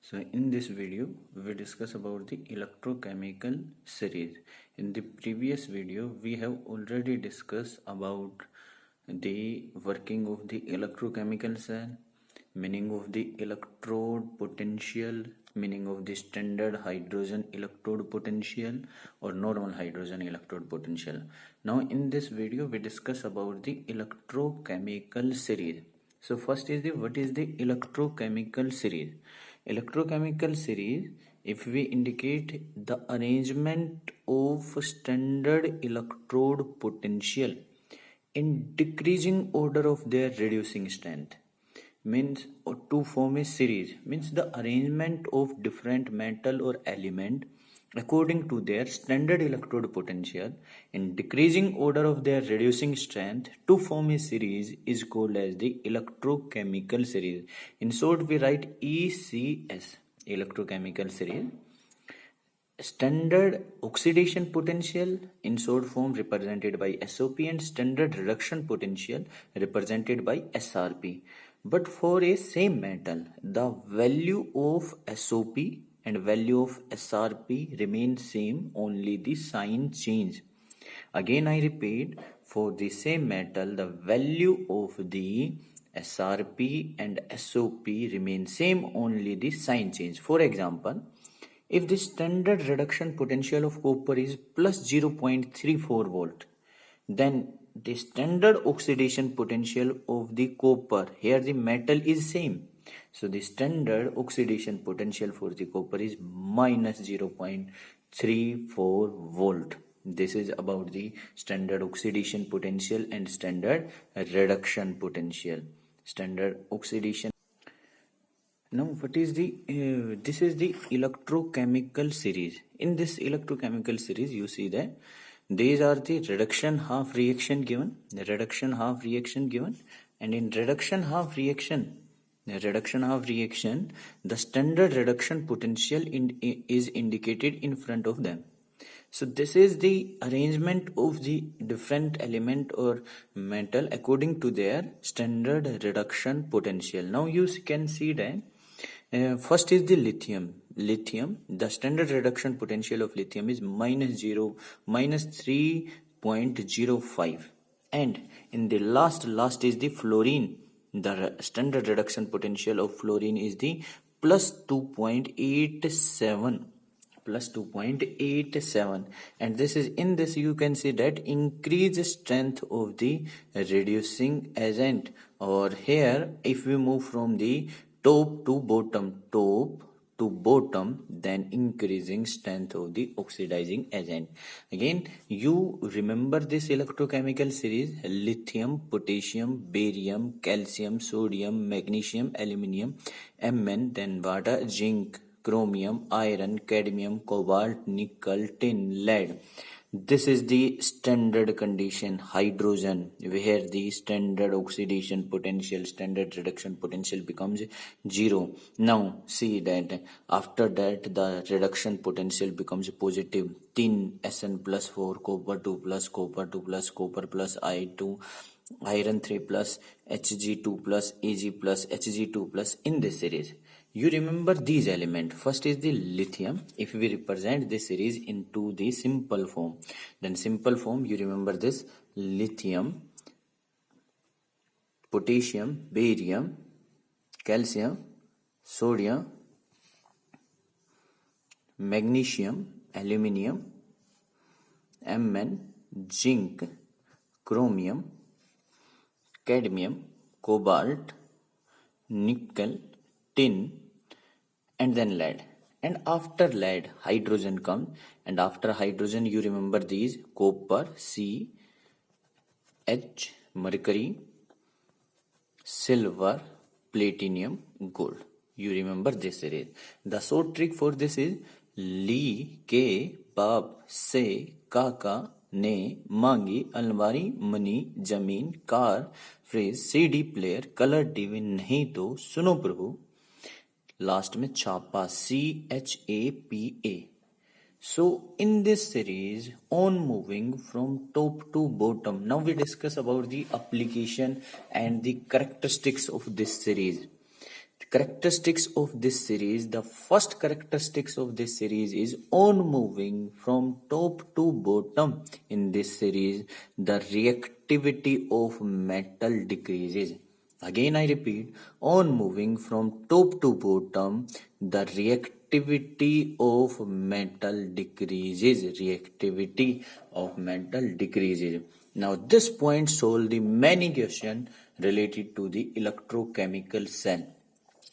So in this video we discuss about the electrochemical series. In the previous video we have already discussed about the working of the electrochemical cell, meaning of the electrode potential, meaning of the standard hydrogen electrode potential or normal hydrogen electrode potential. Now in this video we discuss about the electrochemical series. So first is what is the electrochemical series? Electrochemical series, if we indicate the arrangement of standard electrode potential in decreasing order of their reducing strength, means to form a series, means the arrangement of different metal or element according to their standard electrode potential in decreasing order of their reducing strength to form a series is called as the electrochemical series. In short, we write ECS, electrochemical series. Standard oxidation potential in short form represented by SOP and standard reduction potential represented by SRP. But for a same metal, the value of SOP and value of SRP remain same, only the sign change. Again I repeat, for the same metal, the value of the SRP and SOP remain same, only the sign change. For example, if the standard reduction potential of copper is plus 0.34 volt, then the standard oxidation potential of the copper, here the metal is same. So the standard oxidation potential for the copper is minus 0.34 volt. This is about the standard oxidation potential and standard reduction potential. Standard oxidation. Now what is the this is the electrochemical series. In this electrochemical series you see that these are the reduction half reaction given, the reduction half reaction given, and in reduction half reaction, the standard reduction potential is indicated in front of them. So this is the arrangement of the different element or metal according to their standard reduction potential. Now you can see that first is the lithium. The standard reduction potential of lithium is minus 3.05, and in the last is the fluorine. The standard reduction potential of fluorine is the plus 2.87, and this is, in this you can see that increased strength of the reducing agent, or here if we move from the top to bottom, then increasing strength of the oxidizing agent. Again, you remember this electrochemical series: lithium, potassium, barium, calcium, sodium, magnesium, aluminium, Mn, then water, zinc, chromium, iron, cadmium, cobalt, nickel, tin, lead. This is the standard condition. Hydrogen, where the standard oxidation potential, standard reduction potential becomes 0. Now see that after that the reduction potential becomes positive. Tin, Sn plus 4, copper 2 plus, copper 2 plus, copper plus, I2, iron 3 plus, Hg2 plus, Ag plus, Hg2 plus. In this series you remember these elements. First is the lithium. If we represent this series into the simple form, then simple form you remember this: lithium, potassium, barium, calcium, sodium, magnesium, aluminium, Mn, zinc, chromium, cadmium, cobalt, nickel, tin, and then lead. And after lead, hydrogen comes, and after hydrogen you remember these: copper, C, H, mercury, silver, platinum, gold. You remember this series. The short trick for this is ली, के, बाप, से, काका, ने, मांगी, अलमारी, money, जमीन, car, fridge, CD player, colour TV, नहीं तो सुनो प्रभु, लास्ट में छापा, CHAPA. So in this series, on moving from top to bottom, now we discuss about the application and the characteristics of this series. characteristics of this series, the first characteristics of this series is on moving from top to bottom in this series, the reactivity of metal decreases. Again I repeat, on moving from top to bottom, the reactivity of metal decreases. Reactivity of metal decreases. Now this point solves the many questions related to the electrochemical cell.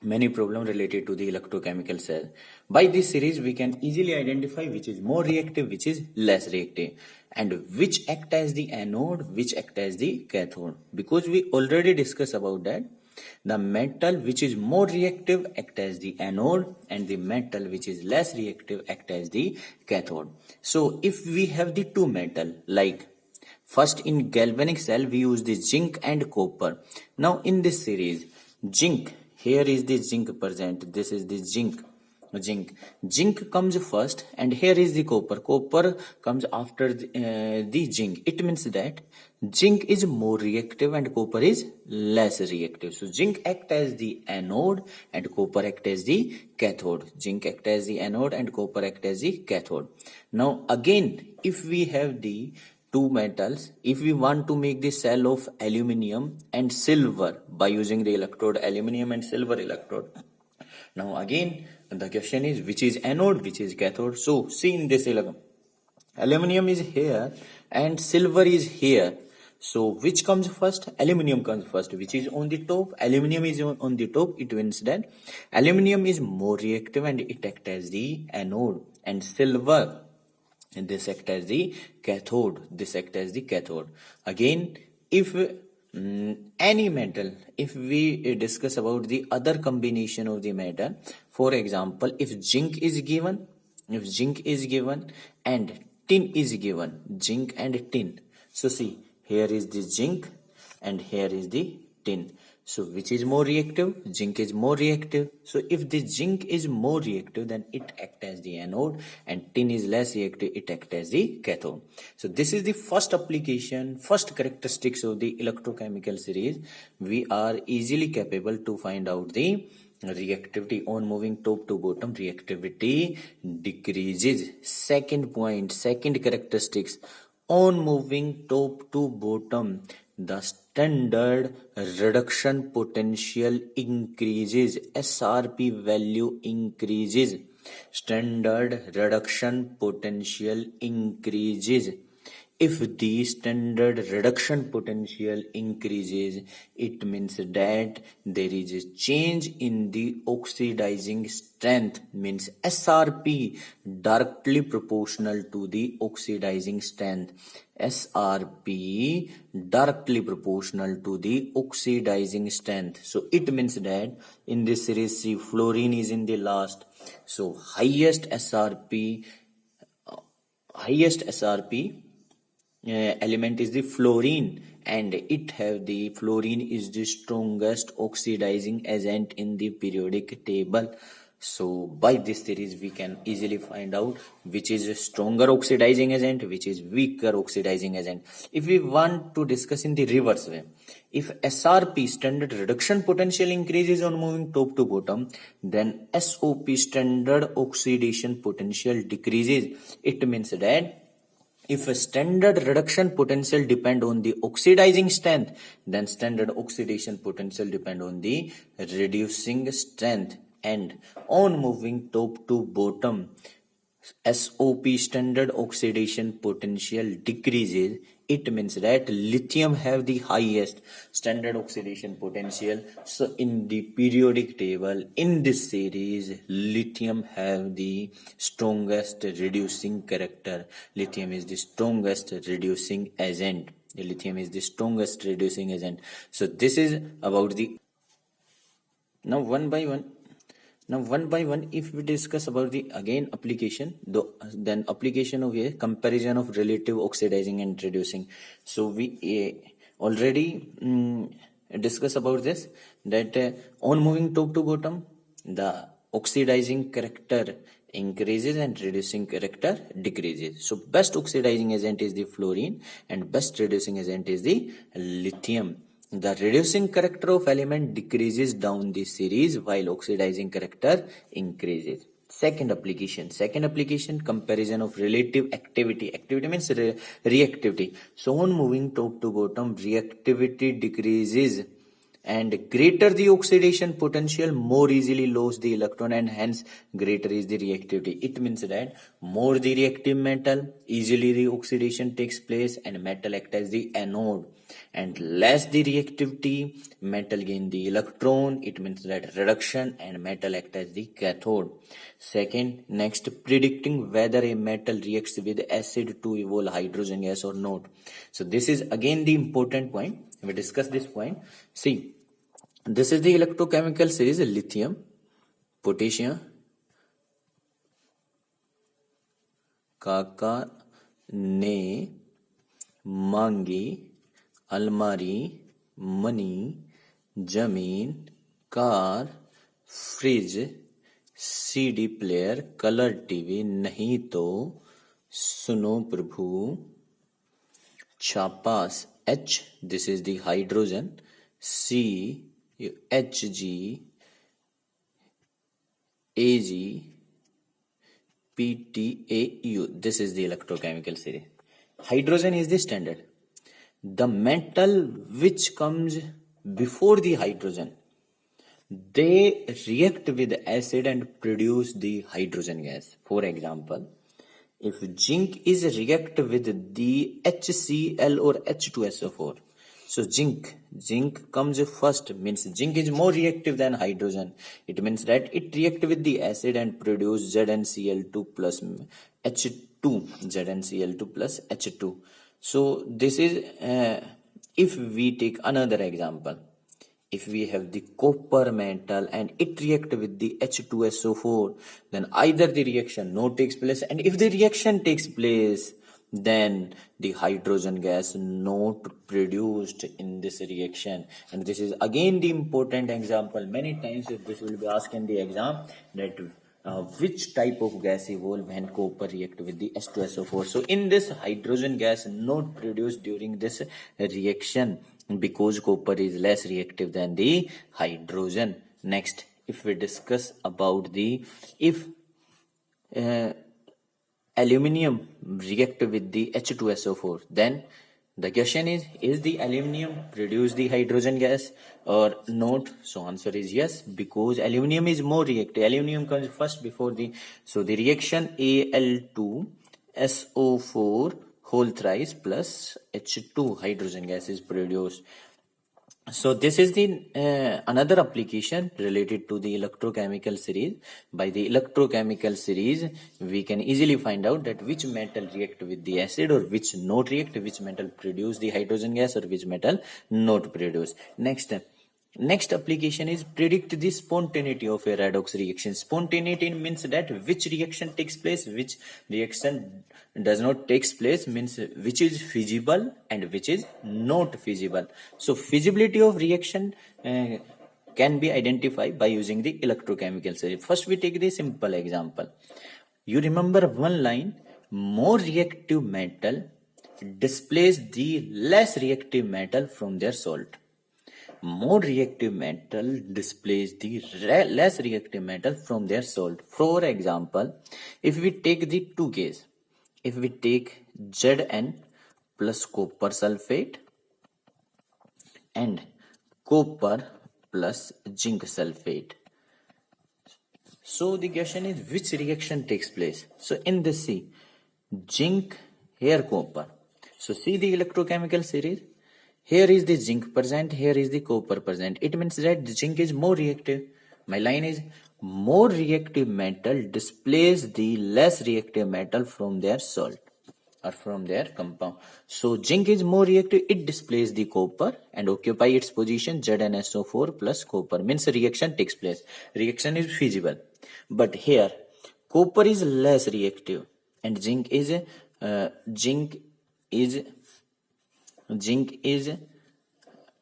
Many problems related to the electrochemical cell. By this series, we can easily identify which is more reactive, which is less reactive, and which act as the anode, which act as the cathode. Because we already discussed about that. The metal which is more reactive act as the anode, and the metal which is less reactive act as the cathode. So if we have the two metal, like first in galvanic cell we use the zinc and copper. Now in this series, zinc, here is the zinc present, this is the zinc comes first, and here is the copper comes after the zinc. It means that zinc is more reactive and copper is less reactive. So zinc act as the anode and copper act as the cathode. Zinc act as the anode and copper act as the cathode. Now again, if we have the two metals, if we want to make the cell of aluminium and silver by using the electrode aluminium and silver electrode. Now again the question is which is anode, which is cathode. So see in this aluminium is here and silver is here. So which comes first? Aluminium comes first. Which is on the top? Aluminium is on the top. It means that aluminium is more reactive and it acts as the anode, and silver, and this act as the cathode. This act as the cathode. Again, if any metal, if we discuss about the other combination of the metal, for example, if zinc is given and tin is given, zinc and tin. So see, here is the zinc and here is the tin. So which is more reactive? Zinc is more reactive. So if the zinc is more reactive, then it acts as the anode, and tin is less reactive, it acts as the cathode. So this is the first application, first characteristics of the electrochemical series. We are easily capable to find out the reactivity on moving top to bottom. Reactivity decreases. Second point, second characteristics, on moving top to bottom, the standard reduction potential increases. SRP value increases. Standard reduction potential increases. If the standard reduction potential increases, it means that there is a change in the oxidizing strength, means SRP directly proportional to the oxidizing strength. SRP directly proportional to the oxidizing strength. So it means that in this series, see, fluorine is in the last. So highest SRP element is the fluorine, and it have the fluorine is the strongest oxidizing agent in the periodic table. So by this series we can easily find out which is a stronger oxidizing agent, which is weaker oxidizing agent. If we want to discuss in the reverse way, if SRP standard reduction potential increases on moving top to bottom, then SOP standard oxidation potential decreases. It means that if a standard reduction potential depend on the oxidizing strength, then standard oxidation potential depend on the reducing strength. And on moving top to bottom, SOP standard oxidation potential decreases. It means that lithium have the highest standard oxidation potential. So in the periodic table, in this series, lithium have the strongest reducing character. Lithium is the strongest reducing agent. Lithium is the strongest reducing agent. So this is about the, now one by one, if we discuss about the again application, then application of a comparison of relative oxidizing and reducing. So we already discuss about this, that on moving top to bottom, the oxidizing character increases and reducing character decreases. So best oxidizing agent is the fluorine and best reducing agent is the lithium. the reducing character of element decreases down the series while oxidizing character increases. Second application, comparison of relative activity. Activity means reactivity. So on moving top to bottom, reactivity decreases, and greater the oxidation potential, more easily lose the electron, and hence greater is the reactivity. It means that more the reactive metal, easily the oxidation takes place and metal act as the anode, and less the reactivity, metal gain the electron. It means that reduction, and metal act as the cathode. Second, next, predicting whether a metal reacts with acid to evolve hydrogen gas or not. So this is again the important point. We discuss this point. See, this is the electrochemical series: lithium, potassium, काका ने मांगी अलमारी, money, जमीन, car, fridge, CD player, colour TV, नहीं तो सुनो प्रभु, छापास H, this is the hydrogen, C, Hg, Ag, PtAu, this is the electrochemical series. Hydrogen is the standard. The metal which comes before the hydrogen, they react with acid and produce the hydrogen gas. For example, if zinc is react with the HCl or H2SO4, so zinc comes first, means zinc is more reactive than hydrogen. It means that it react with the acid and produce ZnCl2 plus H2, ZnCl2 plus H2. So this is, if we take another example, if we have the copper metal and it react with the H2SO4, then either the reaction no takes place, and if the reaction takes place, then the hydrogen gas not produced in this reaction. And this is again the important example. Many times this will be asked in the exam, that which type of gas evolve when copper react with the H2SO4. So in this, hydrogen gas not produced during this reaction, because copper is less reactive than the hydrogen. Next, if we discuss about the, if aluminium react with the H2SO4, then the question is the aluminium produce the hydrogen gas or not? So answer is yes, because aluminium is more reactive. Aluminium comes first before the, so the reaction Al2SO4 whole thrice plus H2 hydrogen gas is produced. So this is the another application related to the electrochemical series. By the electrochemical series, we can easily find out that which metal react with the acid or which not react, which metal produce the hydrogen gas or which metal not produce. Next application is predict the spontaneity of a redox reaction. Spontaneity means that which reaction takes place, which reaction does not takes place, means which is feasible and which is not feasible. So feasibility of reaction can be identified by using the electrochemical series. First we take the simple example. You remember one line: more reactive metal displace the less reactive metal from their salt. More reactive metal displace the less reactive metal from their salt. For example, if we take the two case, if we take Zn plus copper sulfate and copper plus zinc sulfate, so the question is which reaction takes place. So in this, see, zinc, here copper. So see the electrochemical series. Here is the zinc present, here is the copper present. It means that the zinc is more reactive. My line is more reactive metal displace the less reactive metal from their salt or from their compound. So zinc is more reactive, it displaces the copper and occupy its position ZnSO4 plus copper, means reaction takes place. Reaction is feasible. But here copper is less reactive and zinc is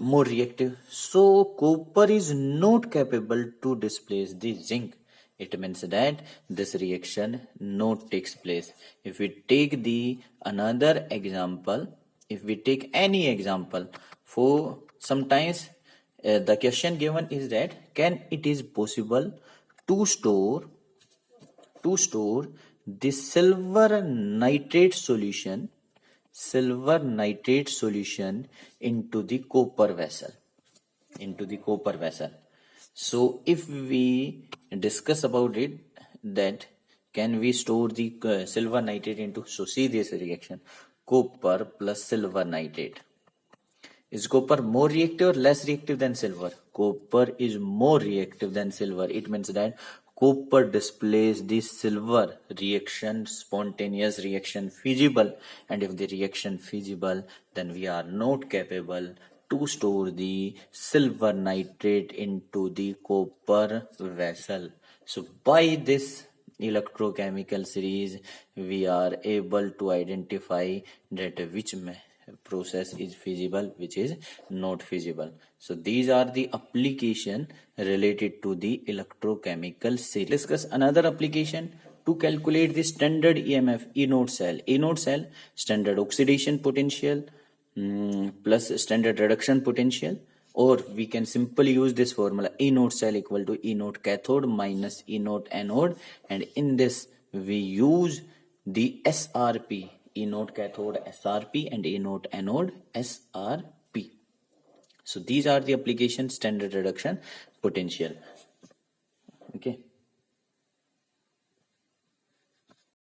more reactive. So copper is not capable to displace the zinc. It means that this reaction not takes place. If we take the another example, if we take any example, for sometimes the question given is that can it is possible to store the silver nitrate solution into the copper vessel. So if we discuss about it, that can we store the silver nitrate into, so see this reaction, copper plus silver nitrate. Is copper more reactive or less reactive than silver? Copper is more reactive than silver. It means that copper displays the silver reaction, spontaneous reaction feasible, and if the reaction feasible, then we are not capable to store the silver nitrate into the copper vessel. So by this electrochemical series, we are able to identify that which process is feasible, which is not feasible. So these are the application related to the electrochemical series. Discuss another application to calculate the standard EMF anode cell. Anode cell, standard oxidation potential plus standard reduction potential, or we can simply use this formula, anode cell equal to anode cathode minus anode anode, and in this we use the SRP, anode cathode SRP and anode anode SRP. So these are the application, standard reduction potential.